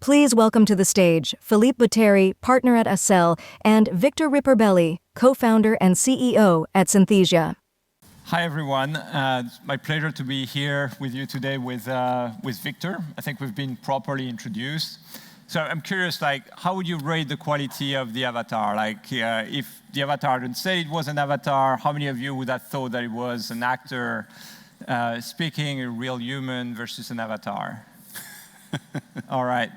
Please welcome to the stage Philippe Botteri, partner at Accel, and Victor Ripperbelli, co-founder and CEO at Synthesia. Hi everyone, it's my pleasure to be here with you today with Victor. I think we've been properly introduced. So I'm curious, how would you rate the quality of the avatar? If the avatar didn't say it was an avatar, how many of you would have thought that it was an actor speaking, a real human versus an avatar? All right,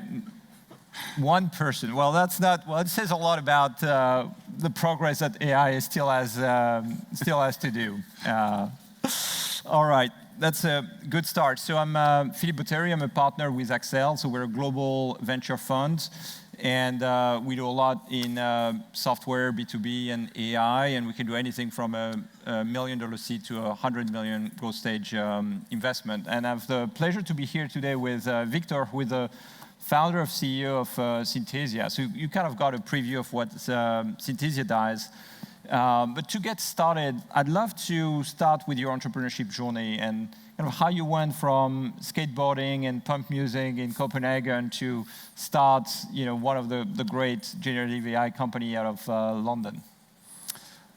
one person. Well, that's not. Well, it says a lot about the progress that AI still has to do. All right, that's a good start. So I'm Philippe Botteri. I'm a partner with Accel. So we're a global venture fund, and we do a lot in software, B2B, and AI. And we can do anything from a $1 million seed to a $100 million growth stage investment. And I have the pleasure to be here today with Victor, who is the founder and CEO of Synthesia. So you kind of got a preview of what Synthesia does. But to get started, I'd love to start with your entrepreneurship journey and kind of how you went from skateboarding and punk music in Copenhagen to start, one of the great generative AI company out of London.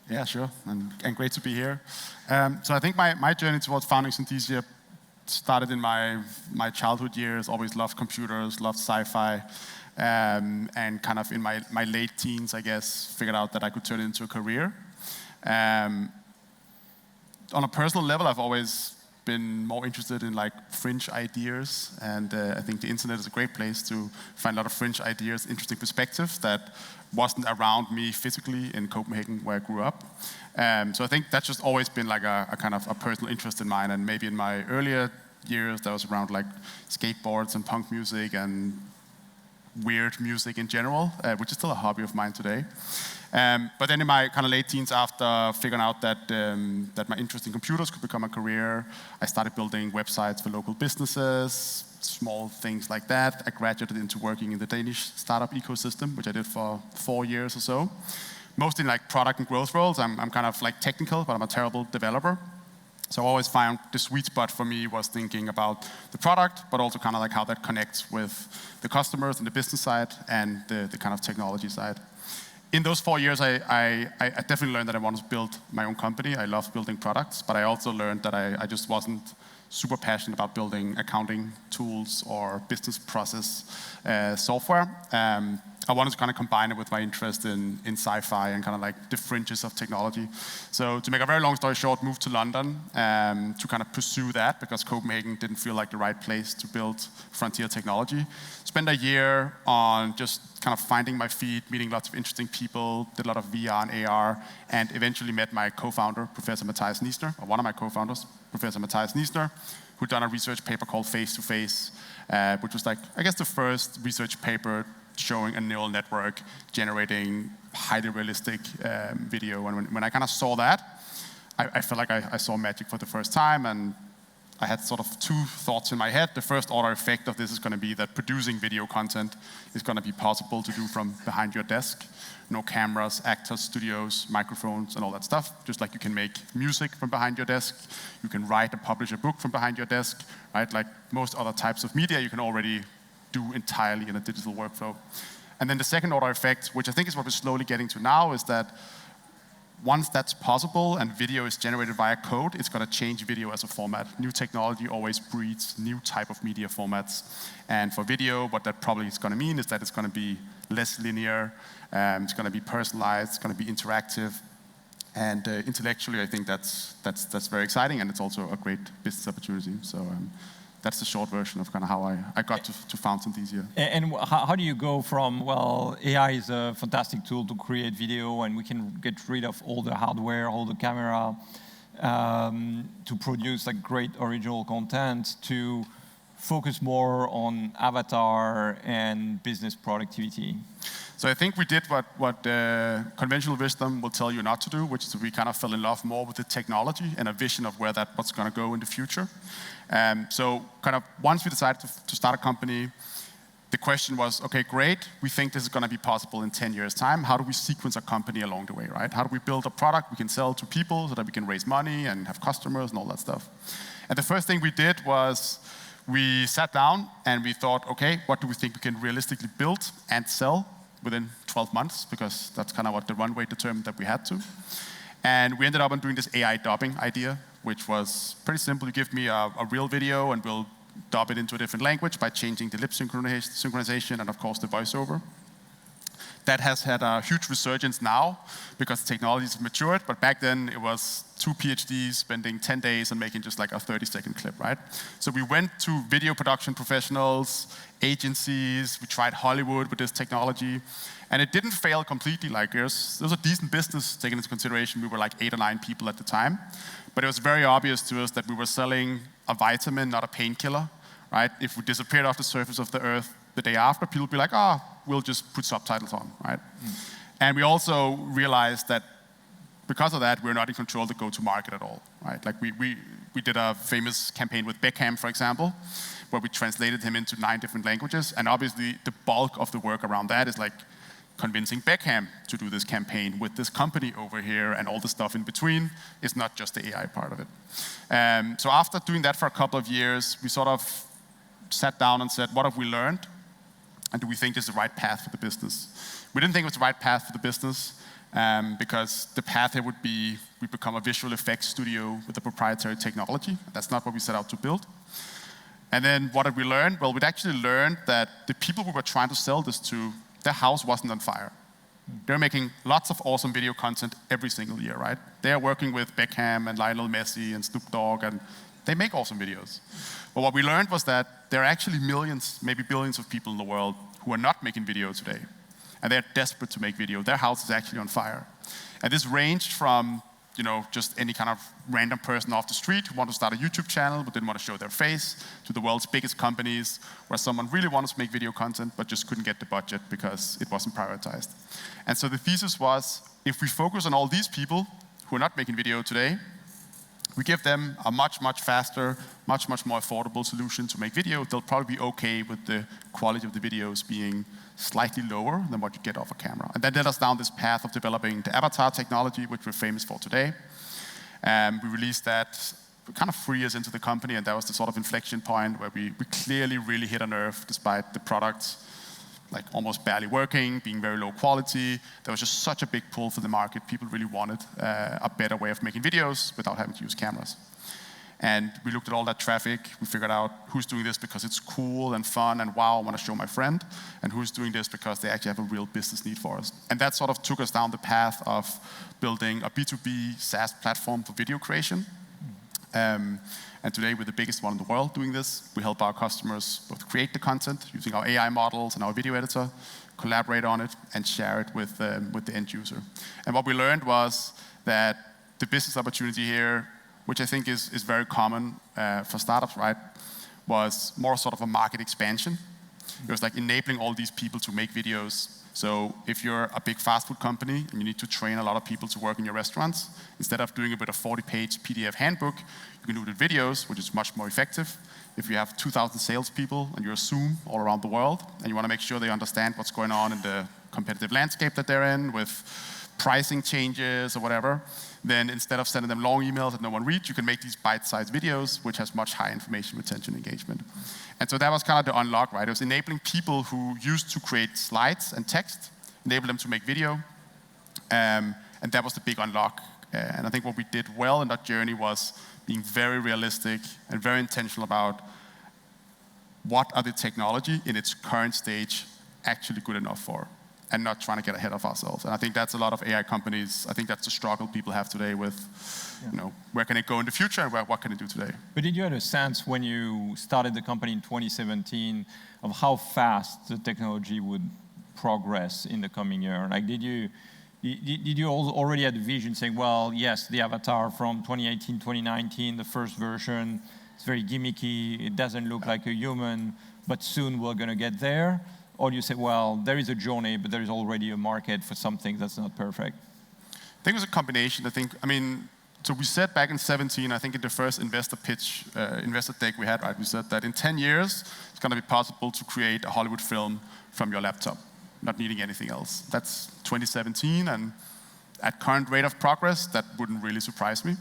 Yeah, sure, and great to be here. So I think my journey towards founding Synthesia started in my childhood years. Always loved computers, loved sci-fi, and kind of in my late teens, I guess, figured out that I could turn it into a career. On a personal level, I've always been more interested in fringe ideas, and I think the internet is a great place to find a lot of fringe ideas, interesting perspectives that wasn't around me physically in Copenhagen where I grew up. So I think that's just always been a kind of a personal interest in mine, and maybe in my earlier years that was around skateboards and punk music and weird music in general, which is still a hobby of mine today. But then in my kind of late teens, after figuring out that my interest in computers could become a career, I started building websites for local businesses, small things like that. I graduated into working in the Danish startup ecosystem, which I did for 4 years or so. Mostly in product and growth roles. I'm kind of technical, but I'm a terrible developer. So I always found the sweet spot for me was thinking about the product, but also kind of how that connects with the customers and the business side and the kind of technology side. In those 4 years, I definitely learned that I wanted to build my own company. I love building products, but I also learned that I just wasn't super passionate about building accounting tools or business process software. I wanted to kind of combine it with my interest in sci-fi and kind of the fringes of technology. So to make a very long story short, moved to London to kind of pursue that because Copenhagen didn't feel like the right place to build frontier technology. Spent a year on just kind of finding my feet, meeting lots of interesting people, did a lot of VR and AR, and eventually met my co-founder, Professor Mathias Niesner, or one of my co-founders, Professor Mathias Niesner, who'd done a research paper called Face to Face, which was I guess the first research paper showing a neural network generating highly realistic video. And when I kind of saw that, I felt like I saw magic for the first time, and I had sort of 2 thoughts in my head. The first order effect of this is going to be that producing video content is going to be possible to do from behind your desk. No cameras, actors, studios, microphones, and all that stuff. Just like you can make music from behind your desk, you can write and publish a book from behind your desk, right? Like most other types of media, you can already do entirely in a digital workflow. And then the second order effect, which I think is what we're slowly getting to now, is that once that's possible and video is generated via code, it's going to change video as a format. New technology always breeds new type of media formats. And for video, what that probably is going to mean is that it's going to be less linear, it's going to be personalized, it's going to be interactive. And intellectually, I think that's very exciting, and it's also a great business opportunity. So that's the short version of kind of how I got to found Synthesia. And how do you go from, well, AI is a fantastic tool to create video, and we can get rid of all the hardware, all the camera, to produce great original content, to focus more on avatar and business productivity? So I think we did what conventional wisdom will tell you not to do, which is we kind of fell in love more with the technology and a vision of where what's going to go in the future. So kind of once we decided to start a company, the question was, okay, great, we think this is going to be possible in 10 years' time. How do we sequence a company along the way, right? How do we build a product we can sell to people so that we can raise money and have customers and all that stuff? And the first thing we did was we sat down and we thought, okay, what do we think we can realistically build and sell within 12 months? Because that's kind of what the runway determined that we had to. And we ended up on doing this AI dubbing idea, which was pretty simple. You give me a real video and we'll dub it into a different language by changing the lip synchronization and of course the voiceover. That has had a huge resurgence now because technology has matured, but back then it was 2 PhDs spending 10 days on making just like a 30-second clip, right? So we went to video production professionals, agencies, we tried Hollywood with this technology, and it didn't fail completely. Like, it was a decent business taken into consideration. We were like 8 or 9 people at the time, but it was very obvious to us that we were selling a vitamin, not a painkiller, right? If we disappeared off the surface of the earth the day after, people would be like, oh, we'll just put subtitles on, right? And we also realized that because of that, we're not in control of the go-to-market at all, right? Like we did a famous campaign with Beckham, for example, where we translated him into 9 different languages, and obviously the bulk of the work around that is like convincing Beckham to do this campaign with this company over here, and all the stuff in between is not just the AI part of it. So after doing that for a couple of years, we sort of sat down and said, what have we learned? And do we think this is the right path for the business? We didn't think it was the right path for the business because the path here would be we become a visual effects studio with a proprietary technology. That's not what we set out to build. And then what did we learn? Well, we'd actually learned that the people we were trying to sell this to, their house wasn't on fire. They're making lots of awesome video content every single year, right? They're working with Beckham and Lionel Messi and Snoop Dogg, and they make awesome videos. But what we learned was that there are actually millions, maybe billions of people in the world who are not making video today. And they're desperate to make video. Their house is actually on fire. And this ranged from, just any kind of random person off the street who wanted to start a YouTube channel but didn't want to show their face, to the world's biggest companies where someone really wanted to make video content but just couldn't get the budget because it wasn't prioritized. And so the thesis was, if we focus on all these people who are not making video today, we give them a much, much faster, much, much more affordable solution to make video. They'll probably be okay with the quality of the videos being slightly lower than what you get off a camera. And that led us down this path of developing the avatar technology, which we're famous for today. We released that kind of 3 years into the company, and that was the sort of inflection point where we clearly really hit a nerve despite the product like almost barely working, being very low quality. There was just such a big pull for the market. People really wanted a better way of making videos without having to use cameras. And we looked at all that traffic. We figured out who's doing this because it's cool and fun and wow, I want to show my friend, and who's doing this because they actually have a real business need for us. And that sort of took us down the path of building a B2B SaaS platform for video creation. And today we're the biggest one in the world doing this. We help our customers both create the content using our AI models and our video editor, collaborate on it, and share it with the end user. And what we learned was that the business opportunity here, which I think is very common for startups, right, was more sort of a market expansion. It was like enabling all these people to make videos. So if you're a big fast food company and you need to train a lot of people to work in your restaurants, instead of doing it with a 40-page PDF handbook, you can do it with videos, which is much more effective. If you have 2,000 salespeople and you're a Zoom all around the world, and you want to make sure they understand what's going on in the competitive landscape that they're in with pricing changes or whatever, then instead of sending them long emails that no one reads, you can make these bite-sized videos, which has much higher information retention engagement. And so that was kind of the unlock, right? It was enabling people who used to create slides and text, enable them to make video, and that was the big unlock. And I think what we did well in that journey was being very realistic and very intentional about what are the technology in its current stage actually good enough for, and not trying to get ahead of ourselves. And I think that's a lot of AI companies, I think that's the struggle people have today with, where can it go in the future and what can it do today? But did you have a sense when you started the company in 2017 of how fast the technology would progress in the coming year? Like, did you already have the vision saying, well, yes, the avatar from 2018, 2019, the first version, it's very gimmicky, it doesn't look like a human, but soon we're going to get there? Or do you say, well, there is a journey, but there is already a market for something that's not perfect? I think it was a combination. So we said back in 2017, I think in the first investor pitch, investor deck we had, right, we said that in 10 years, it's going to be possible to create a Hollywood film from your laptop, not needing anything else. That's 2017, and at current rate of progress, that wouldn't really surprise me.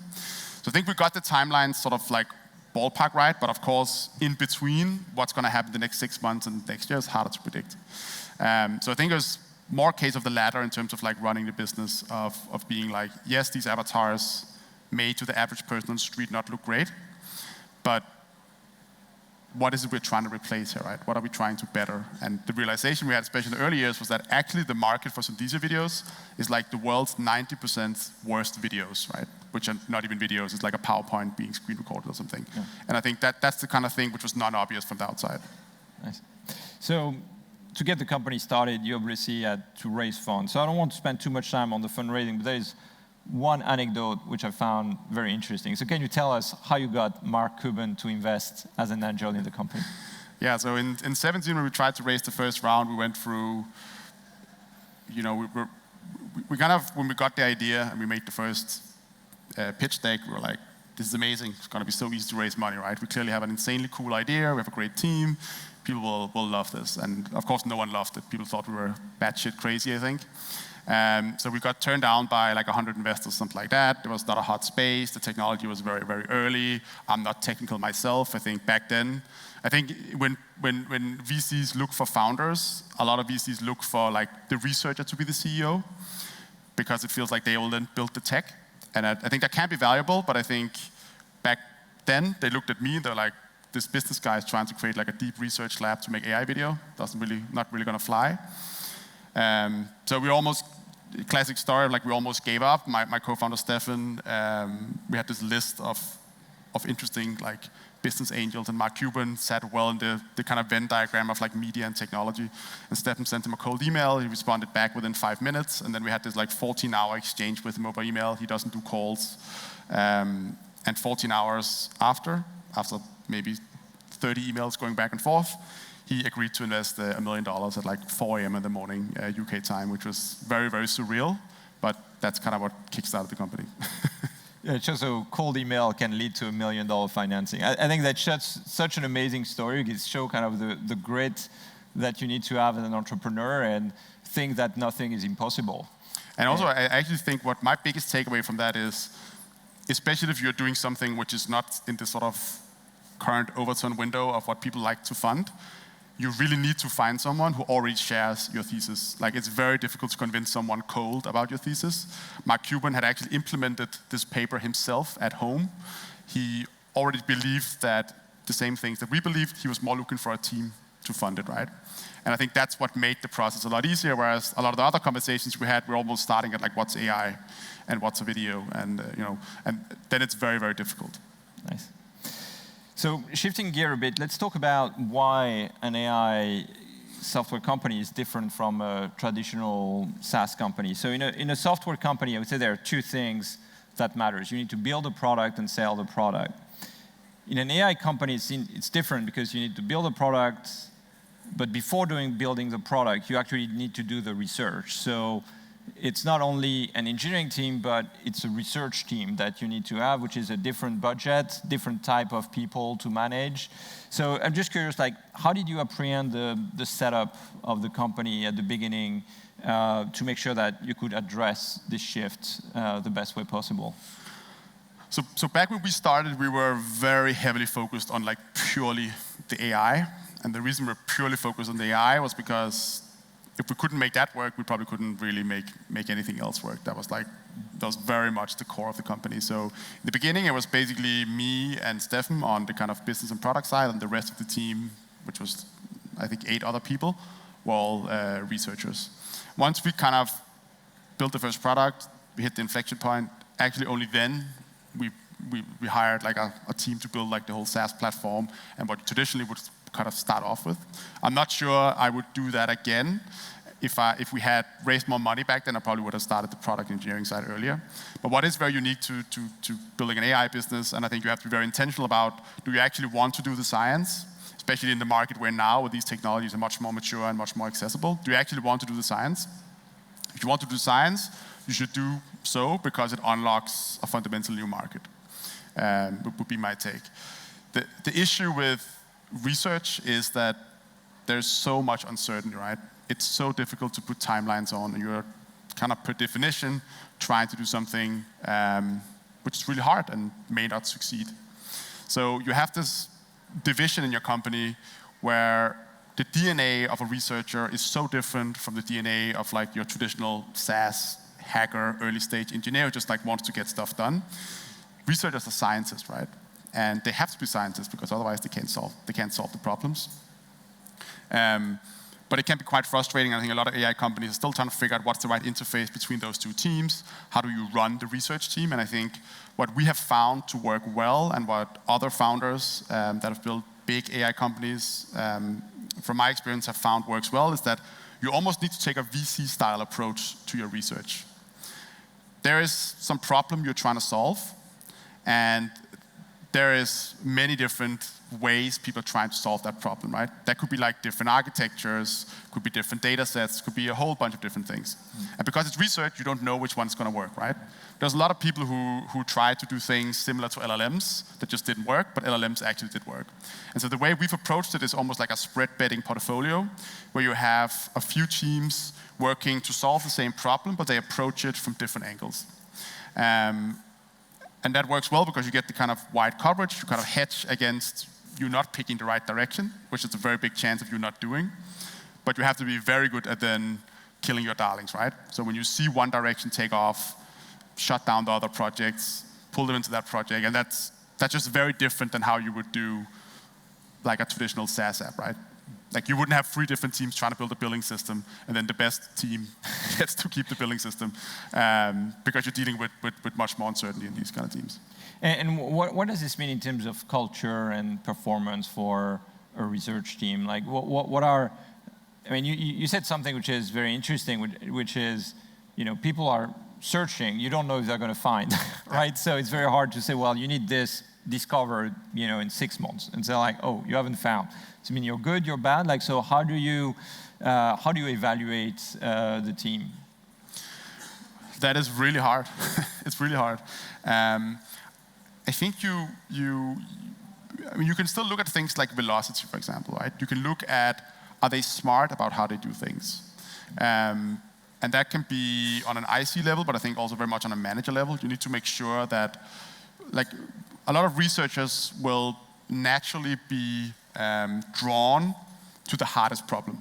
So I think we got the timeline sort of like ballpark right, but of course, in between, what's going to happen the next 6 months and next year is harder to predict. So I think it was more case of the latter in terms of like running the business of being like, yes, these avatars may to the average person on the street not look great, but what is it we're trying to replace here, right? What are we trying to better? And the realization we had, especially in the early years, was that actually the market for Synthesia videos is like the world's 90% worst videos, right? Which are not even videos, it's like a PowerPoint being screen recorded or something. Yeah. And I think that's the kind of thing which was not obvious from the outside. Nice. So to get the company started, you obviously had to raise funds. So I don't want to spend too much time on the fundraising, but there is one anecdote which I found very interesting. So can you tell us how you got Mark Cuban to invest as an angel in the company? Yeah, so in 2017, when we tried to raise the first round, we went through, you know, we kind of, when we got the idea and we made the first pitch deck, we were like, this is amazing. It's going to be so easy to raise money, right? We clearly have an insanely cool idea. We have a great team. People will love this. And of course, no one loved it. People thought we were batshit crazy, I think. So we got turned down by like 100 investors, something like that. There was not a hot space. The technology was very, very early. I'm not technical myself. I think back then, I think when VCs look for founders, a lot of VCs look for like the researcher to be the CEO because it feels like they all then built the tech. And I think that can be valuable, but I think back then they looked at me and they're like, this business guy is trying to create like a deep research lab to make AI video. Not really gonna fly. So we almost, classic story, like we almost gave up. My co-founder Stefan, we had this list of interesting like business angels, and Mark Cuban sat well in the kind of Venn diagram of like media and technology. And Stefan sent him a cold email. He responded back within 5 minutes, and then we had this like 14-hour exchange with him over email. He doesn't do calls, and 14 hours after maybe 30 emails going back and forth, he agreed to invest $1 million at like 4 a.m. in the morning, UK time, which was very, very surreal, but that's kind of what kickstarted the company. Yeah, it shows a cold email can lead to $1 million financing. I think that shows such an amazing story. It shows kind of the grit that you need to have as an entrepreneur and think that nothing is impossible. And also, I actually think what my biggest takeaway from that is, especially if you're doing something which is not in the sort of current Overton window of what people like to fund, you really need to find someone who already shares your thesis. Like, it's very difficult to convince someone cold about your thesis. Mark Cuban had actually implemented this paper himself at home. He already believed that the same things that we believed. He was more looking for a team to fund it, right? And I think that's what made the process a lot easier, whereas a lot of the other conversations we had were almost starting at like, what's AI and what's a video? And, and then it's very, very difficult. Nice. So shifting gear a bit, let's talk about why an AI software company is different from a traditional SaaS company. So in a software company, I would say there are two things that matters. You need to build a product and sell the product. In an AI company, it's different because you need to build a product, but before building the product, you actually need to do the research. So it's not only an engineering team, but it's a research team that you need to have, which is a different budget, different type of people to manage. So I'm just curious, like, how did you apprehend the setup of the company at the beginning to make sure that you could address this shift the best way possible? So back when we started, we were very heavily focused on like purely the AI. And the reason we're purely focused on the AI was because if we couldn't make that work, we probably couldn't really make anything else work. That was very much the core of the company. So in the beginning, it was basically me and Stefan on the kind of business and product side, and the rest of the team, which was, I think, 8 other people, were all researchers. Once we kind of built the first product, we hit the inflection point. Actually, only then we hired like a team to build like the whole SaaS platform and what traditionally would kind of start off with. I'm not sure I would do that again. If we had raised more money back then, I probably would have started the product engineering side earlier. But what is very unique to building an AI business, and I think you have to be very intentional about, do you actually want to do the science? Especially in the market where now where these technologies are much more mature and much more accessible. Do you actually want to do the science? If you want to do science, you should do so because it unlocks a fundamental new market. Would be my take. The issue with research is that there's so much uncertainty, right? It's so difficult to put timelines on, and you're kind of per definition trying to do something which is really hard and may not succeed. So you have this division in your company where the DNA of a researcher is so different from the DNA of like your traditional SaaS hacker, early stage engineer who just like wants to get stuff done. Researchers are scientists, right? And they have to be scientists because otherwise they can't solve the problems. But it can be quite frustrating. I think a lot of AI companies are still trying to figure out what's the right interface between those two teams. How do you run the research team? And I think what we have found to work well, and what other founders that have built big AI companies, from my experience, have found works well, is that you almost need to take a VC-style approach to your research. There is some problem you're trying to solve, and there is many different ways people are trying to solve that problem, right? That could be like different architectures, could be different data sets, could be a whole bunch of different things. And because it's research, you don't know which one's going to work, right? There's a lot of people who try to do things similar to LLMs that just didn't work, but LLMs actually did work. And so the way we've approached it is almost like a spread betting portfolio, where you have a few teams working to solve the same problem, but they approach it from different angles. And that works well because you get the kind of wide coverage, you kind of hedge against you not picking the right direction, which is a very big chance of you not doing. But you have to be very good at then killing your darlings, right? So when you see one direction take off, shut down the other projects, pull them into that project, and that's just very different than how you would do like a traditional SaaS app, right? Like you wouldn't have 3 different teams trying to build a billing system, and then the best team gets to keep the billing system, because you're dealing with much more uncertainty in these kind of teams. And what does this mean in terms of culture and performance for a research team? Like what are, I mean, you said something which is very interesting, which is, people are searching, you don't know if they're going to find, right? So it's very hard to say, well, you need this discovered, in 6 months, and they're like, oh, you haven't found. So I mean, you're good, you're bad. Like, so how do you evaluate the team? That is really hard. It's really hard. I think you can still look at things like velocity, for example, right? You can look at, are they smart about how they do things? And that can be on an IC level, but I think also very much on a manager level. You need to make sure that, like, a lot of researchers will naturally be drawn to the hardest problem.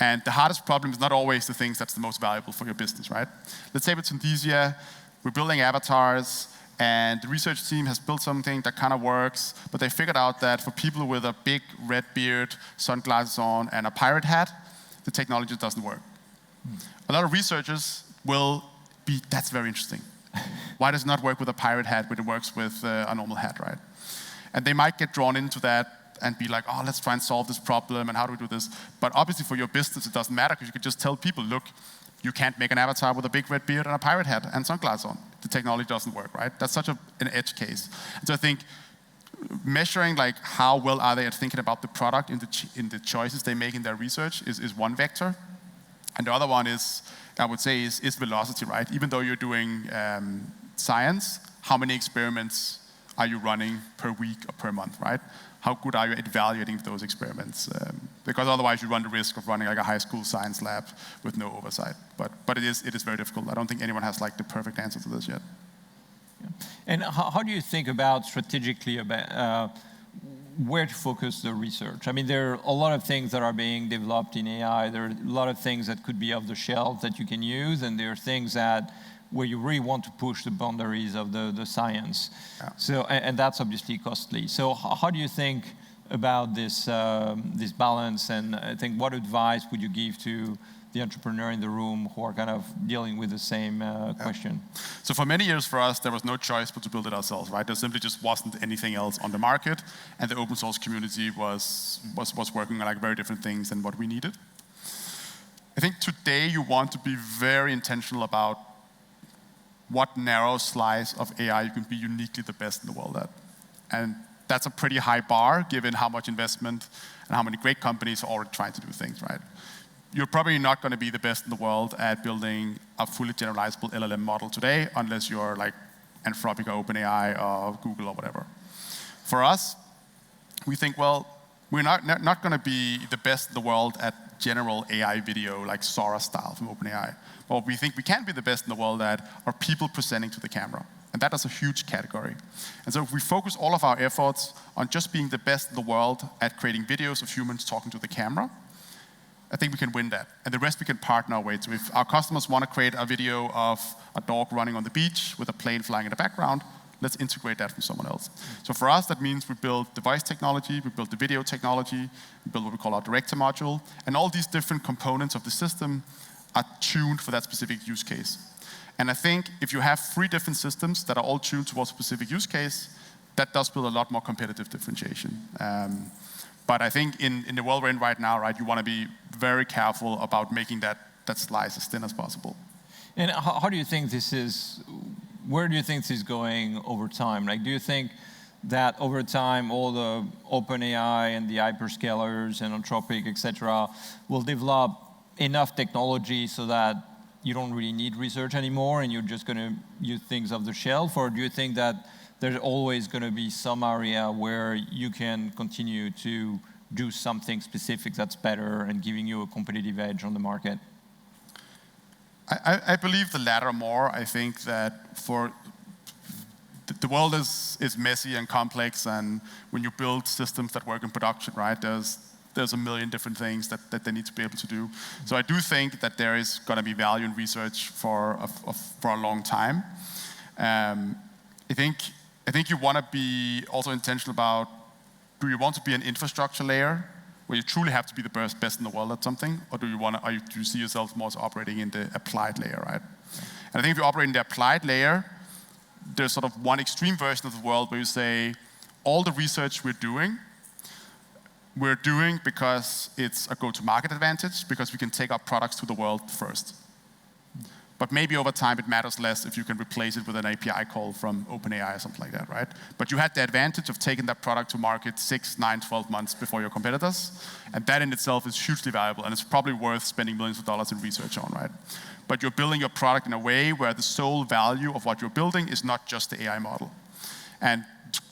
And the hardest problem is not always the things that's the most valuable for your business, right? Let's say with Synthesia, we're building avatars, and the research team has built something that kind of works, but they figured out that for people with a big red beard, sunglasses on, and a pirate hat, the technology doesn't work. A lot of researchers will be, that's very interesting. Why does it not work with a pirate hat when it works with a normal hat, right? And they might get drawn into that and be like, oh, let's try and solve this problem, and how do we do this? But obviously for your business, it doesn't matter, because you could just tell people, look, you can't make an avatar with a big red beard and a pirate hat and sunglasses on. The technology doesn't work, right? That's such an edge case. And so I think measuring like how well are they at thinking about the product in the choices they make in their research is one vector. And the other one is, I would say, is velocity, right? Even though you're doing science, how many experiments are you running per week or per month, right? How good are you at evaluating those experiments? Because otherwise you run the risk of running like a high school science lab with no oversight. But it is very difficult. I don't think anyone has like the perfect answer to this yet. Yeah. And how do you think about strategically about where to focus the research? I mean, there are a lot of things that are being developed in AI. There are a lot of things that could be off the shelf that you can use, and there are things that where you really want to push the boundaries of the science. Yeah. So, and that's obviously costly. So how do you think about this this balance? And I think, what advice would you give to the entrepreneur in the room who are kind of dealing with the same question? So for many years for us, there was no choice but to build it ourselves, right? There simply just wasn't anything else on the market, and the open source community was working on like very different things than what we needed. I think today you want to be very intentional about what narrow slice of AI you can be uniquely the best in the world at. And that's a pretty high bar, given how much investment and how many great companies are already trying to do things, right? You're probably not going to be the best in the world at building a fully generalizable LLM model today, unless you're like Anthropic or OpenAI or Google or whatever. For us, we think, well, we're not going to be the best in the world at general AI video, like Sora style from OpenAI. But what we think we can be the best in the world at are people presenting to the camera. And that is a huge category. And so if we focus all of our efforts on just being the best in the world at creating videos of humans talking to the camera, I think we can win that. And the rest we can partner our way to. If our customers want to create a video of a dog running on the beach with a plane flying in the background, let's integrate that from someone else. So for us, that means we build device technology, we build the video technology, we build what we call our director module, and all these different components of the system are tuned for that specific use case. And I think if you have 3 different systems that are all tuned towards a specific use case, that does build a lot more competitive differentiation. But I think in the world we're in right now, right, you want to be very careful about making that slice as thin as possible. And how do you think this is? Where do you think this is going over time? Like, do you think that over time, all the OpenAI and the hyperscalers and Anthropic, etc., will develop enough technology so that you don't really need research anymore and you're just going to use things off the shelf? Or do you think that there's always going to be some area where you can continue to do something specific that's better and giving you a competitive edge on the market? I believe the latter more. I think that for the world is messy and complex, and when you build systems that work in production, right, there's a million different things that they need to be able to do. So I do think that there is going to be value in research for a long time. I think you want to be also intentional about, do you want to be an infrastructure layer where you truly have to be the best in the world at something, or do you see yourself more as operating in the applied layer, right? And I think if you operate in the applied layer, there's sort of one extreme version of the world where you say, all the research we're doing because it's a go-to-market advantage, because we can take our products to the world first. But maybe over time it matters less if you can replace it with an API call from OpenAI or something like that, right? But you had the advantage of taking that product to market 6, 9, 12 months before your competitors, and that in itself is hugely valuable, and it's probably worth spending millions of dollars in research on, right? But you're building your product in a way where the sole value of what you're building is not just the AI model. And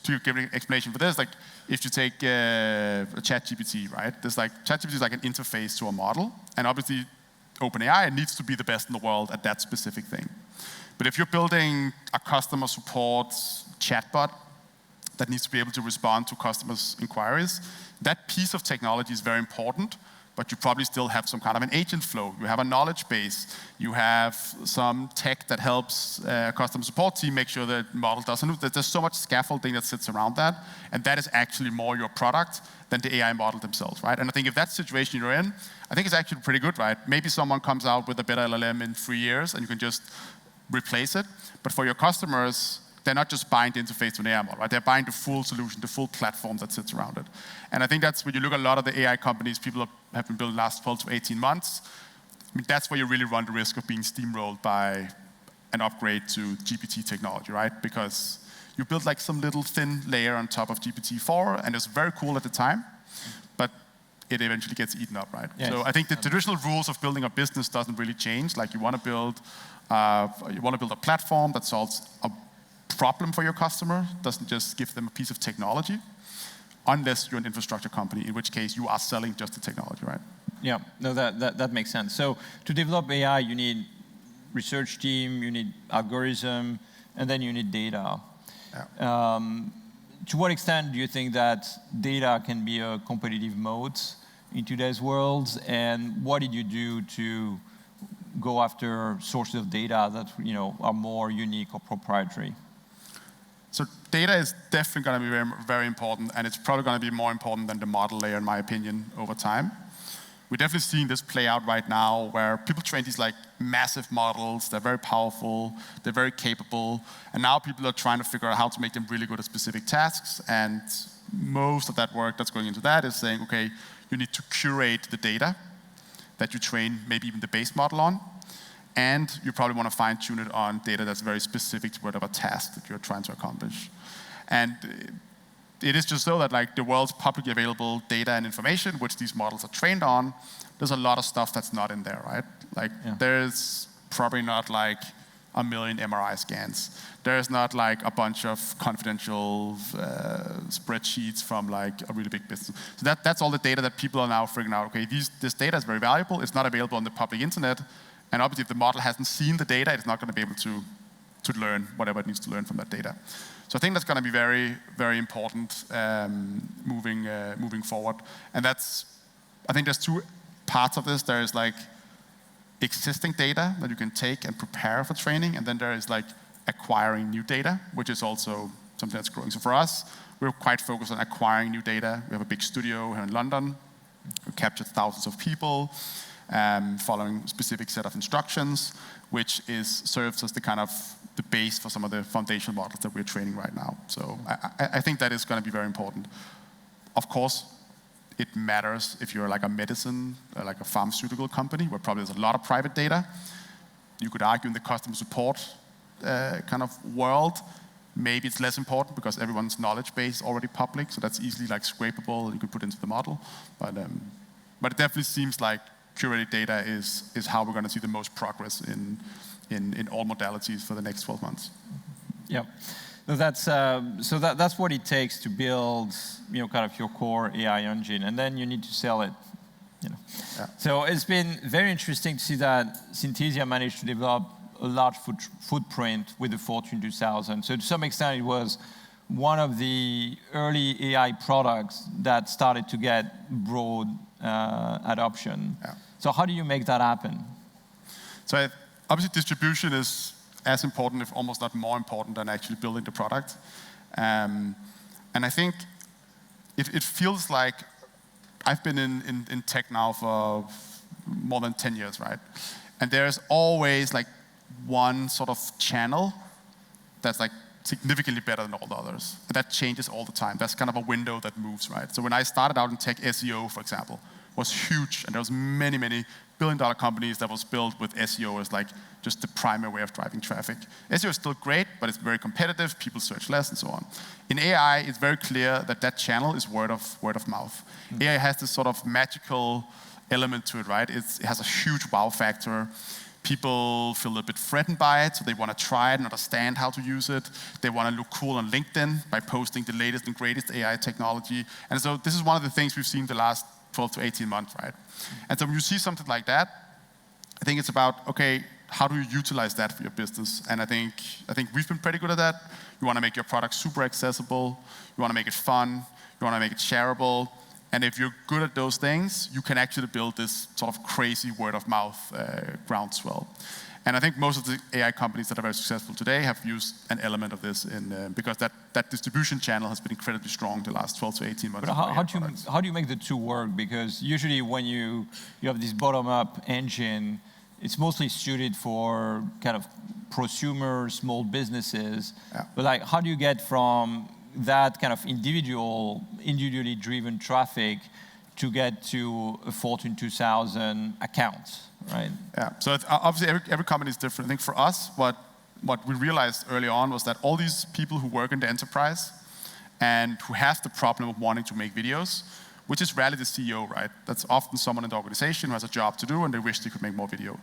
to give an explanation for this, like if you take ChatGPT, right? ChatGPT is like an interface to a model, and obviously OpenAI needs to be the best in the world at that specific thing. But if you're building a customer support chatbot that needs to be able to respond to customers' inquiries, that piece of technology is very important, but you probably still have some kind of an agent flow. You have a knowledge base. You have some tech that helps customer support team make sure the model doesn't. There's so much scaffolding that sits around that, and that is actually more your product than the AI model themselves, right? And I think if that's the situation you're in, I think it's actually pretty good, right? Maybe someone comes out with a better LLM in 3 years, and you can just replace it. But for your customers, they're not just buying the interface to an AI model, right? They're buying the full solution, the full platform that sits around it. And I think that's when you look at a lot of the AI companies people have been building the last 12 to 18 months, I mean, that's where you really run the risk of being steamrolled by an upgrade to GPT technology, right? Because you build like some little thin layer on top of GPT-4, and it's very cool at the time, but it eventually gets eaten up, right? Yes. So I think the traditional rules of building a business doesn't really change. Like you want to build a platform that solves a problem for your customer, doesn't just give them a piece of technology, unless you're an infrastructure company, in which case you are selling just the technology, right? Yeah, no, that makes sense. So to develop AI, you need research team, you need algorithm, and then you need data. Yeah. To what extent do you think that data can be a competitive moat in today's world? And what did you do to go after sources of data that are more unique or proprietary? So data is definitely going to be very, very important, and it's probably going to be more important than the model layer, in my opinion, over time. We're definitely seeing this play out right now, where people train these like massive models. They're very powerful, they're very capable, and now people are trying to figure out how to make them really good at specific tasks. And most of that work that's going into that is saying, okay, you need to curate the data that you train maybe even the base model on, and you probably want to fine-tune it on data that's very specific to whatever task that you're trying to accomplish. And it is just so that like the world's publicly available data and information, which these models are trained on, there's a lot of stuff that's not in there, right? Like there's probably not like 1 million MRI scans. There's not like a bunch of confidential spreadsheets from like a really big business. So that's all the data that people are now figuring out, okay, this data is very valuable, it's not available on the public internet, and obviously if the model hasn't seen the data, it's not going to be able to to learn whatever it needs to learn from that data. So I think that's going to be very, very important moving forward. And I think there's two parts of this. There is like existing data that you can take and prepare for training, and then there is like acquiring new data, which is also something that's growing. So for us, we're quite focused on acquiring new data. We have a big studio here in London. We captured thousands of people, following a specific set of instructions, which serves as the base for some of the foundation models that we're training right now. So I think that is going to be very important. Of course, it matters if you're like a medicine, like a pharmaceutical company, where probably there's a lot of private data. You could argue in the customer support world, maybe it's less important because everyone's knowledge base is already public, so that's easily like scrapable, you can put into the model. But it definitely seems like curated data is how we're going to see the most progress in all modalities for the next 12 months. Yeah. So that's what it takes to build, your core AI engine, and then you need to sell it. Yeah. So it's been very interesting to see that Synthesia managed to develop a large footprint with the Fortune 2000. So to some extent, it was one of the early AI products that started to get broad adoption. Yeah. So how do you make that happen? So obviously, distribution is as important, if almost not more important, than actually building the product. And I think it feels like I've been in tech now for more than 10 years, right? And there's always like one sort of channel that's like significantly better than all the others. And that changes all the time. That's kind of a window that moves, right? So when I started out in tech, SEO, for example, was huge. And there was many, many billion-dollar companies that was built with SEO as like just the primary way of driving traffic. SEO is still great, but it's very competitive. People search less and so on. In AI, it's very clear that channel is word of mouth. Mm-hmm. AI has this sort of magical element to it, right? It has a huge wow factor. People feel a bit threatened by it, so they want to try it and understand how to use it. They want to look cool on LinkedIn by posting the latest and greatest AI technology. And so this is one of the things we've seen the last 12 to 18 months, right? And so when you see something like that, I think it's about, okay, how do you utilize that for your business? And I think we've been pretty good at that. You want to make your product super accessible. You want to make it fun. You want to make it shareable. And if you're good at those things, you can actually build this sort of crazy word-of-mouth groundswell. And I think most of the AI companies that are very successful today have used an element of this because that distribution channel has been incredibly strong the last 12 to 18 months. But how do you make the two work? Because usually when you have this bottom-up engine, it's mostly suited for kind of prosumers, small businesses. Yeah. But like, how do you get from that kind of individually driven traffic to get to a Fortune 2000 account, right? Yeah, so it's, obviously every company is different. I think for us, what we realized early on was that all these people who work in the enterprise and who have the problem of wanting to make videos, which is rarely the CEO, right? That's often someone in the organization who has a job to do and they wish they could make more video.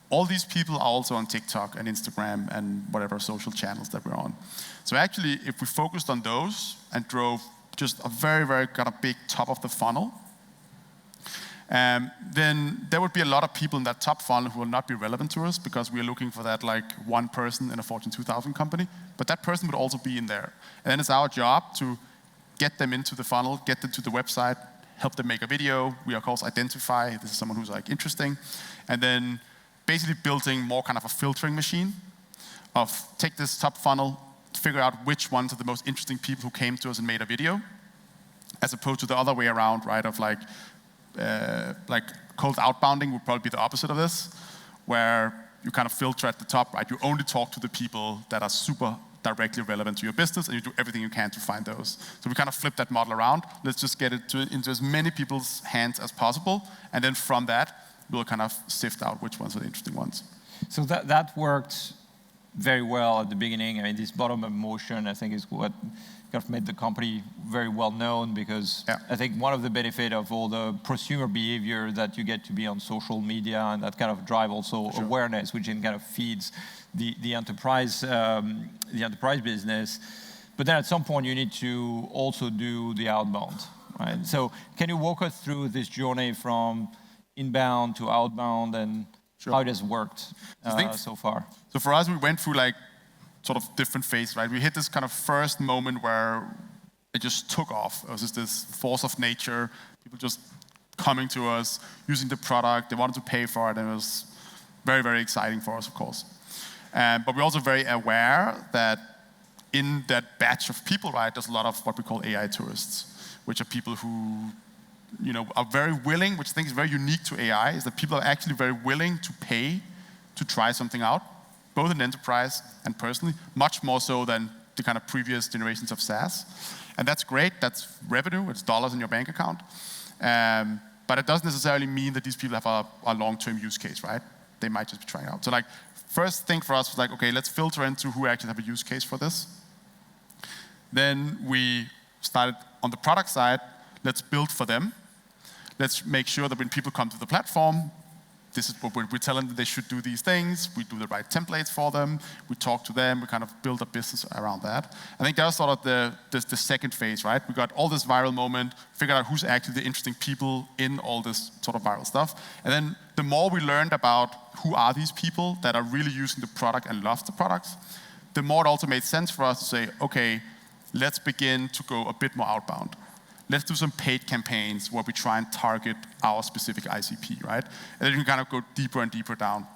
All these people are also on TikTok and Instagram and whatever social channels that we're on. So actually, if we focused on those and drove just a very, very kind of big top of the funnel, then there would be a lot of people in that top funnel who will not be relevant to us because we are looking for that like one person in a Fortune 2000 company, but that person would also be in there. And then it's our job to get them into the funnel, get them to the website, help them make a video. We of course identify this is someone who's like interesting, and then basically building more kind of a filtering machine of take this top funnel, figure out which ones are the most interesting people who came to us and made a video, as opposed to the other way around, right? Of like cold outbounding would probably be the opposite of this, where you kind of filter at the top, right? You only talk to the people that are super directly relevant to your business, and you do everything you can to find those. So we kind of flip that model around. Let's just get it into as many people's hands as possible, and then from that, we'll kind of sift out which ones are the interesting ones. So that worked very well at the beginning. I mean, this bottom-up motion, I think, is what kind of made the company very well known because I think one of the benefits of all the prosumer behavior that you get to be on social media and that kind of drive also awareness, which then kind of feeds the enterprise business. But then at some point you need to also do the outbound, right? So can you walk us through this journey from inbound to outbound and how it has worked so far? So for us, we went through like sort of different phases, right? We hit this kind of first moment where it just took off. It was just this force of nature, people just coming to us, using the product, they wanted to pay for it, and it was very, very exciting for us, of course. But we're also very aware that in that batch of people, right, there's a lot of what we call AI tourists, which are people who are very willing, which I think is very unique to AI, is that people are actually very willing to pay to try something out, both in enterprise and personally, much more so than the kind of previous generations of SaaS. And that's great, that's revenue, it's dollars in your bank account. But it doesn't necessarily mean that these people have a long-term use case, right? They might just be trying out. So first thing for us was okay, let's filter into who actually have a use case for this. Then we started on the product side, let's build for them. Let's make sure that when people come to the platform, this is what we tell them that they should do these things. We do the right templates for them. We talk to them. We kind of build a business around that. I think that was sort of the second phase, right? We got all this viral moment, figured out who's actually the interesting people in all this sort of viral stuff. And then the more we learned about who are these people that are really using the product and love the products, the more it also made sense for us to say, okay, let's begin to go a bit more outbound. Let's do some paid campaigns where we try and target our specific ICP, right? And then you can kind of go deeper and deeper down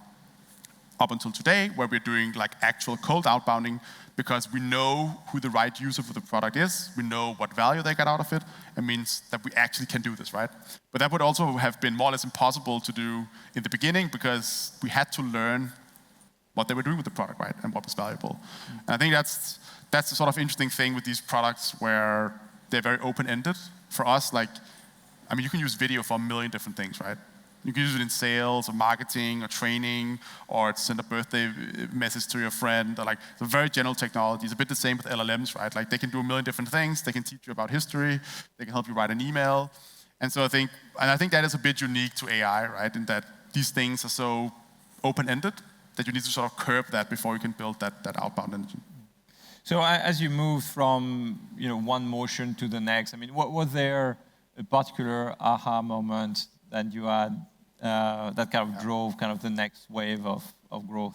up until today, where we're doing actual cold outbounding because we know who the right user for the product is, we know what value they get out of it. It means that we actually can do this, right? But that would also have been more or less impossible to do in the beginning because we had to learn what they were doing with the product, right? And what was valuable. And I think that's the sort of interesting thing with these products where they're very open-ended. For us, you can use video for a million different things, right? You can use it in sales or marketing or training or to send a birthday message to your friend. Or it's a very general technology. It's a bit the same with LLMs, right? They can do a million different things. They can teach you about history. They can help you write an email. And so I think that is a bit unique to AI, right? In that these things are so open-ended that you need to sort of curb that before you can build that outbound engine. So as you move from one motion to the next, was there a particular aha moment that you had that kind of drove kind of the next wave of growth?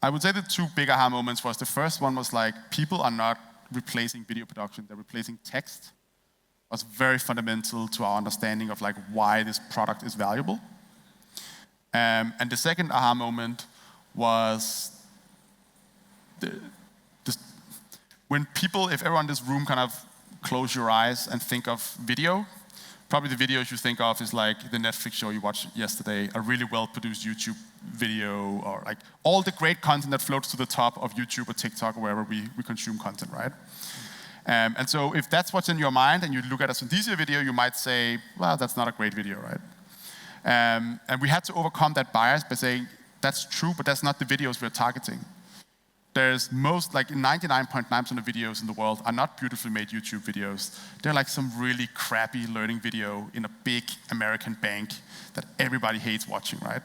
I would say the two big aha moments was the first one was people are not replacing video production, they're replacing text. It was very fundamental to our understanding of why this product is valuable. And the second aha moment was if everyone in this room kind of close your eyes and think of video, probably the videos you think of is the Netflix show you watched yesterday, a really well-produced YouTube video, or all the great content that floats to the top of YouTube or TikTok or wherever we consume content, right? And so if that's what's in your mind and you look at a Synthesia video, you might say, well, that's not a great video, right? And we had to overcome that bias by saying, that's true, but that's not the videos we're targeting. There's 99.9% of videos in the world are not beautifully made YouTube videos. They're some really crappy learning video in a big American bank that everybody hates watching, right?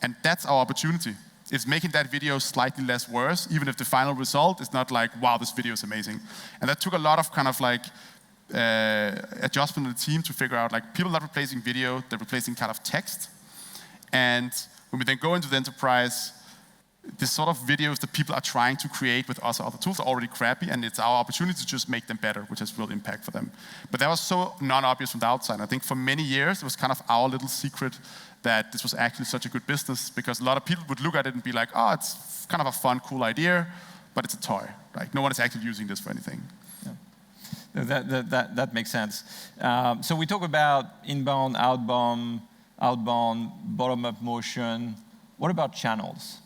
And that's our opportunity. It's making that video slightly less worse, even if the final result is not wow, this video is amazing. And that took a lot of kind of adjustment in the team to figure out people are not replacing video, they're replacing kind of text. And when we then go into the enterprise, the sort of videos that people are trying to create with us or other tools are already crappy, and it's our opportunity to just make them better, which has real impact for them. But that was so non-obvious from the outside. I think for many years, it was kind of our little secret that this was actually such a good business, because a lot of people would look at it and be like, oh, it's kind of a fun, cool idea, but it's a toy. No one is actually using this for anything. Yeah. That makes sense. So we talk about inbound, outbound, bottom-up motion. What about channels?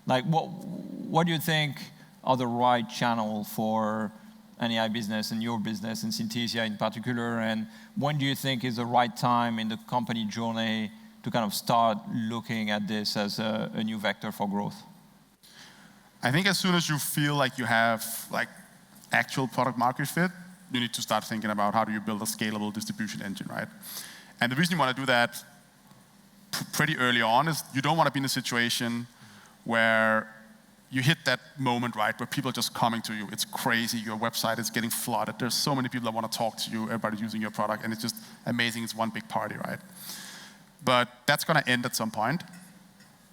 What do you think are the right channel for an AI business and your business and Synthesia in particular? And when do you think is the right time in the company journey to kind of start looking at this as a new vector for growth? I think as soon as you feel like you have actual product market fit, you need to start thinking about how do you build a scalable distribution engine, right? And the reason you want to do that pretty early on is you don't want to be in a situation where you hit that moment, right, where people are just coming to you. It's crazy. Your website is getting flooded. There's so many people that want to talk to you. Everybody's using your product, and it's just amazing. It's one big party, right? But that's going to end at some point.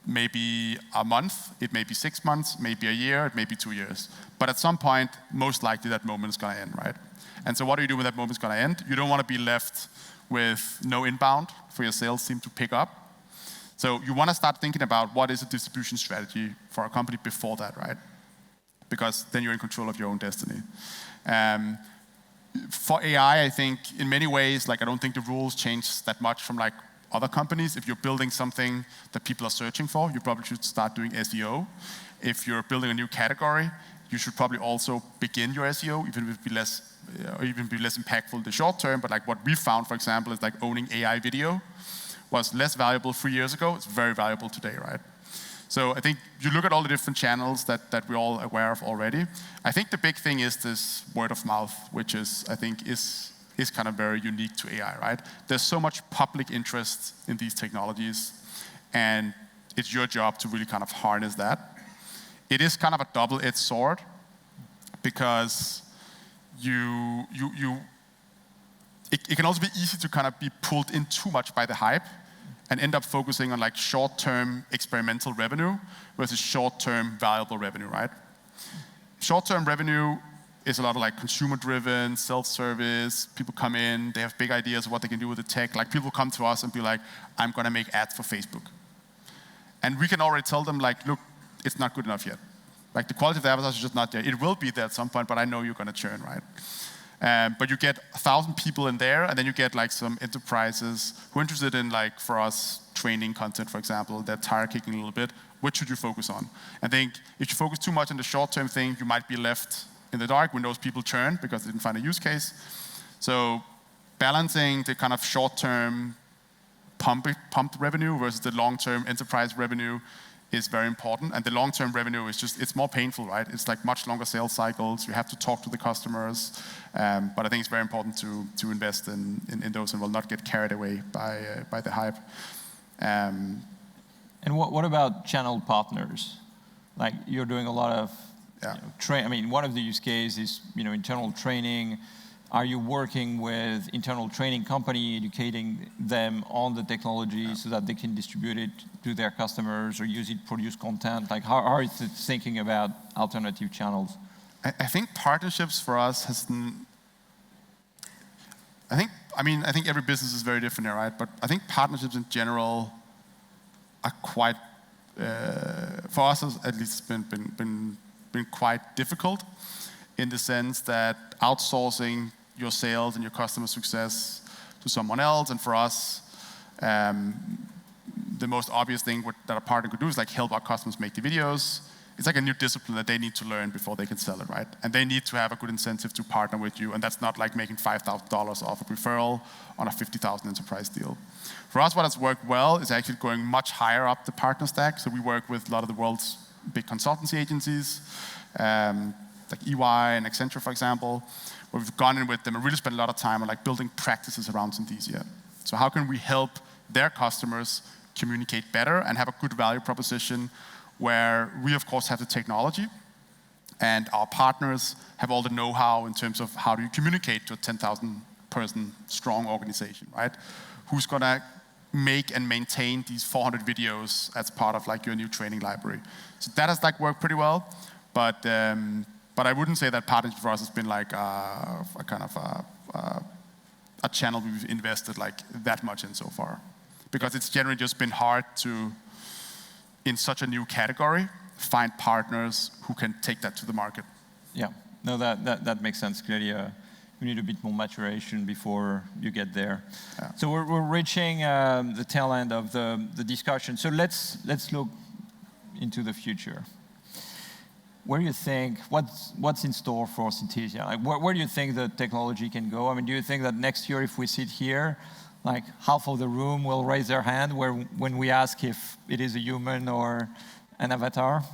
maybe a month, it may be 6 months, maybe a year, it may be 2 years. But at some point, most likely that moment is going to end, right? And so what do you do when that moment is going to end? You don't want to be left with no inbound for your sales team to pick up. So you want to start thinking about what is a distribution strategy for a company before that, right? Because then you're in control of your own destiny. For AI, I think in many ways, like I don't think the rules change that much from like other companies. If you're building something that people are searching for, you probably should start doing SEO. If you're building a new category, you should probably also begin your SEO, even if it be less impactful in the short term. But like what we found, for example, is like owning AI video was less valuable 3 years ago. It's very valuable today, right? So I think you look at all the different channels that we're all aware of already. I think the big thing is this word of mouth, which is, I think, is kind of very unique to AI, right? There's so much public interest in these technologies, and it's your job to really kind of harness that. It is kind of a double-edged sword, because it can also be easy to kind of be pulled in too much by the hype and end up focusing on like short-term experimental revenue versus short-term valuable revenue, right? Short-term revenue is a lot of like consumer-driven, self-service. People come in, they have big ideas of what they can do with the tech. Like people come to us and be like, I'm going to make ads for Facebook. And we can already tell them like, look, it's not good enough yet. Like the quality of the avatars is just not there. It will be there at some point, but I know you're going to churn, right? But you get 1,000 people in there, and then you get like some enterprises who are interested in, like for us, training content, for example. They're tire kicking a little bit. What should you focus on? I think if you focus too much on the short-term thing, you might be left in the dark when those people churn because they didn't find a use case. So balancing the kind of short-term pumped revenue versus the long-term enterprise revenue is very important. And the long-term revenue is just, it's more painful, right? It's like much longer sales cycles. You have to talk to the customers. But I think it's very important to invest in those and will not get carried away by the hype. And what about channel partners? Like you're doing a lot of, I mean, one of the use cases is, internal training. Are you working with internal training company, educating them on the technology so that they can distribute it to their customers or use it to produce content? Like how are you thinking about alternative channels? I think partnerships for us I think every business is very different here, right? But I think partnerships in general are quite, for us at least, been quite difficult in the sense that outsourcing your sales and your customer success to someone else, and for us, the most obvious thing that a partner could do is like help our customers make the videos. It's like a new discipline that they need to learn before they can sell it, right? And they need to have a good incentive to partner with you, and that's not like making $5,000 off a referral on a 50,000 enterprise deal. For us, what has worked well is actually going much higher up the partner stack. So we work with a lot of the world's big consultancy agencies, like EY and Accenture, for example, where we've gone in with them and really spent a lot of time on like building practices around Synthesia. So how can we help their customers communicate better and have a good value proposition where we, of course, have the technology and our partners have all the know-how in terms of how do you communicate to a 10,000 person strong organization, right? Who's going to make and maintain these 400 videos as part of like your new training library. So that has like worked pretty well, but I wouldn't say that partnership for us has been like a kind of a channel we've invested like that much in so far, because it's generally just been hard to, in such a new category, find partners who can take that to the market. Yeah, no, that makes sense. Clearly, you need a bit more maturation before you get there. Yeah. So we're reaching the tail end of the discussion. So let's look into the future. Where do you think, what's in store for Synthesia? Like, where do you think the technology can go? I mean, do you think that next year, if we sit here, like half of the room will raise their hand when we ask if it is a human or an avatar?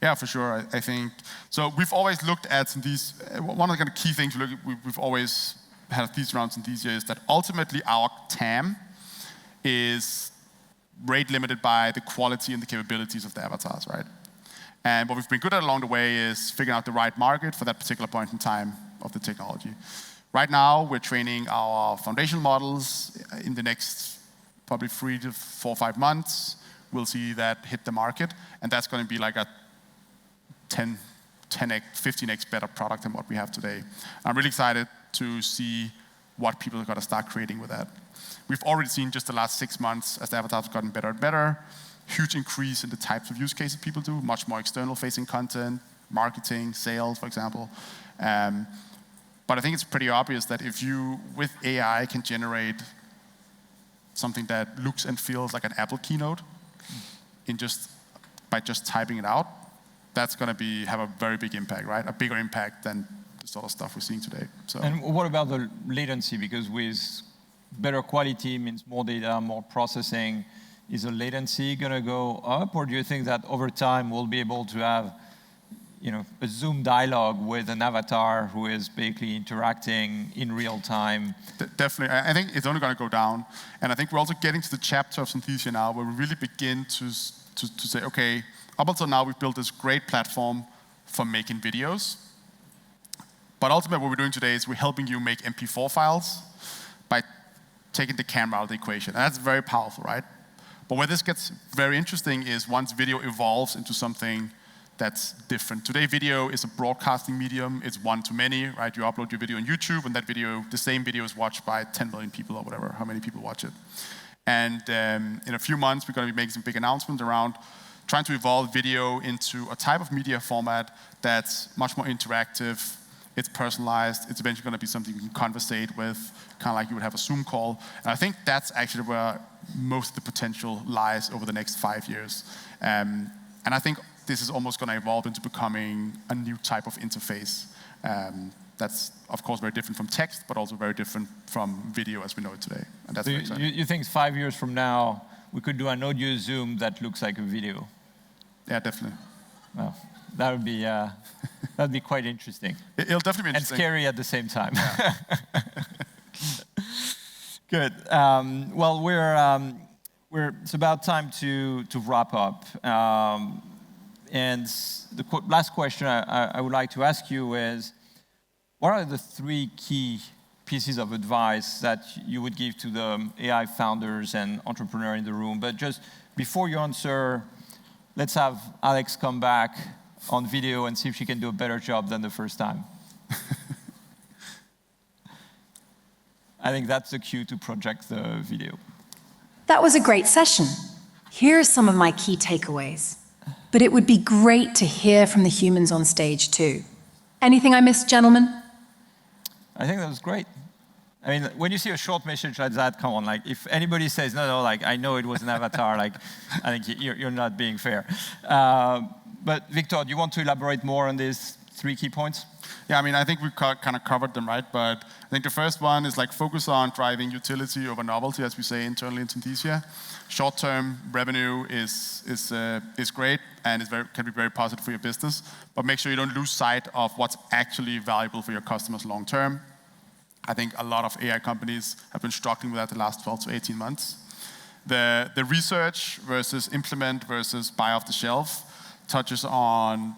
Yeah, for sure. I think so. We've always looked at these. One of the kind of key things we've always had a thesis around Synthesia is that ultimately our TAM is rate limited by the quality and the capabilities of the avatars, right? And what we've been good at along the way is figuring out the right market for that particular point in time of the technology. Right now, we're training our foundation models. In the next probably 3 to 4 or 5 months, we'll see that hit the market, and that's going to be like a 10x, 15x better product than what we have today. I'm really excited to see what people are going to start creating with that. We've already seen just the last 6 months, as the avatars have gotten better and better, huge increase in the types of use cases people do, much more external-facing content, marketing, sales, for example. But I think it's pretty obvious that if you, with AI, can generate something that looks and feels like an Apple keynote by just typing it out, that's going to have a very big impact, right? A bigger impact than the sort of stuff we're seeing today. So. And what about the latency? Because with better quality means more data, more processing. Is the latency going to go up, or do you think that over time we'll be able to have, a Zoom dialogue with an avatar who is basically interacting in real time? Definitely. I think it's only going to go down. And I think we're also getting to the chapter of Synthesia now where we really begin to say, okay, up until now we've built this great platform for making videos. But ultimately what we're doing today is we're helping you make MP4 files by taking the camera out of the equation. And that's very powerful, right? But where this gets very interesting is once video evolves into something that's different. Today, video is a broadcasting medium. It's one-to-many, right? You upload your video on YouTube, and that video, the same video is watched by 10 million people or whatever, how many people watch it. And in a few months, we're going to be making some big announcements around trying to evolve video into a type of media format that's much more interactive. It's personalized. It's eventually going to be something you can conversate with, kind of like you would have a Zoom call. And I think that's actually where most of the potential lies over the next 5 years. And I think this is almost going to evolve into becoming a new type of interface. That's, of course, very different from text, but also very different from video as we know it today. And that's so you think 5 years from now, we could do an audio Zoom that looks like a video? Yeah, definitely. Well, that would be that'd be quite interesting. It'll definitely be interesting. And scary at the same time. Yeah. Good. Well, it's about time to wrap up. And the last question I would like to ask you is, what are the 3 key pieces of advice that you would give to the AI founders and entrepreneurs in the room? But just before you answer, let's have Alex come back on video and see if she can do a better job than the first time. I think that's the cue to project the video. That was a great session. Here are some of my key takeaways. But it would be great to hear from the humans on stage too. Anything I missed, gentlemen? I think that was great. I mean, when you see a short message like that, come on, like if anybody says, no, like I know it was an avatar, like I think you're not being fair. But Victor, do you want to elaborate more on these 3 key points? Yeah, I mean, I think we've kind of covered them, right? But I think the first one is like focus on driving utility over novelty, as we say internally in Synthesia. Short-term revenue is great and can be very positive for your business, but make sure you don't lose sight of what's actually valuable for your customers long-term. I think a lot of AI companies have been struggling with that the last 12 to 18 months. The research versus implement versus buy off the shelf touches on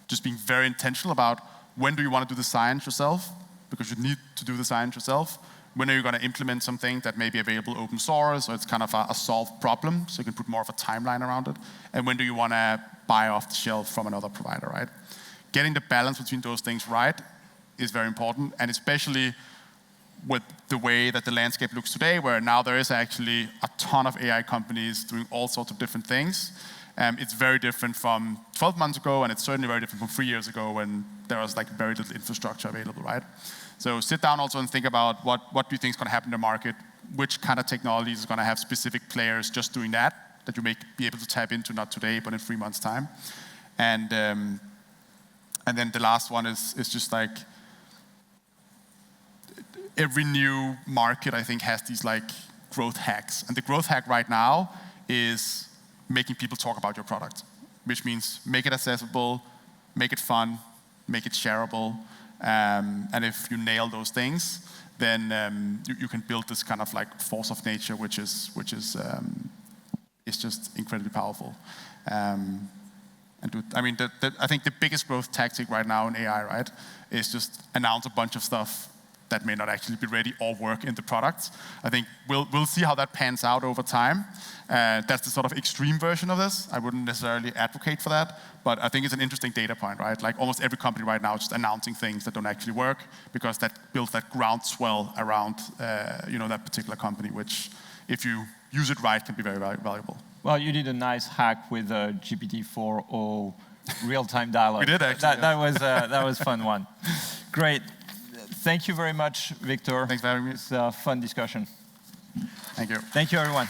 just being very intentional about when do you want to do the science yourself, because you need to do the science yourself. When are you going to implement something that may be available open source, or it's kind of a solved problem, so you can put more of a timeline around it. And when do you want to buy off the shelf from another provider, right? Getting the balance between those things right is very important, and especially with the way that the landscape looks today, where now there is actually a ton of AI companies doing all sorts of different things. It's very different from 12 months ago, and it's certainly very different from 3 years ago when there was like very little infrastructure available, right? So sit down also and think about what do you think is going to happen in the market, which kind of technologies is going to have specific players just doing that you may be able to tap into, not today, but in 3 months' time. And then the last one is just like, every new market, I think, has these like growth hacks. And the growth hack right now is making people talk about your product, which means make it accessible, make it fun, make it shareable. And if you nail those things, then you can build this kind of like force of nature, which is just incredibly powerful. I think the biggest growth tactic right now in AI, right, is just announce a bunch of stuff that may not actually be ready or work in the products. I think we'll see how that pans out over time. That's the sort of extreme version of this. I wouldn't necessarily advocate for that, but I think it's an interesting data point, right? Like almost every company right now is just announcing things that don't actually work because that builds that groundswell around that particular company, which if you use it right can be very valuable. Well, you did a nice hack with GPT-4o real-time dialogue. We did actually. That was fun one. Great. Thank you very much, Victor. Thanks for having me. It's a fun discussion. Thank you. Thank you, everyone.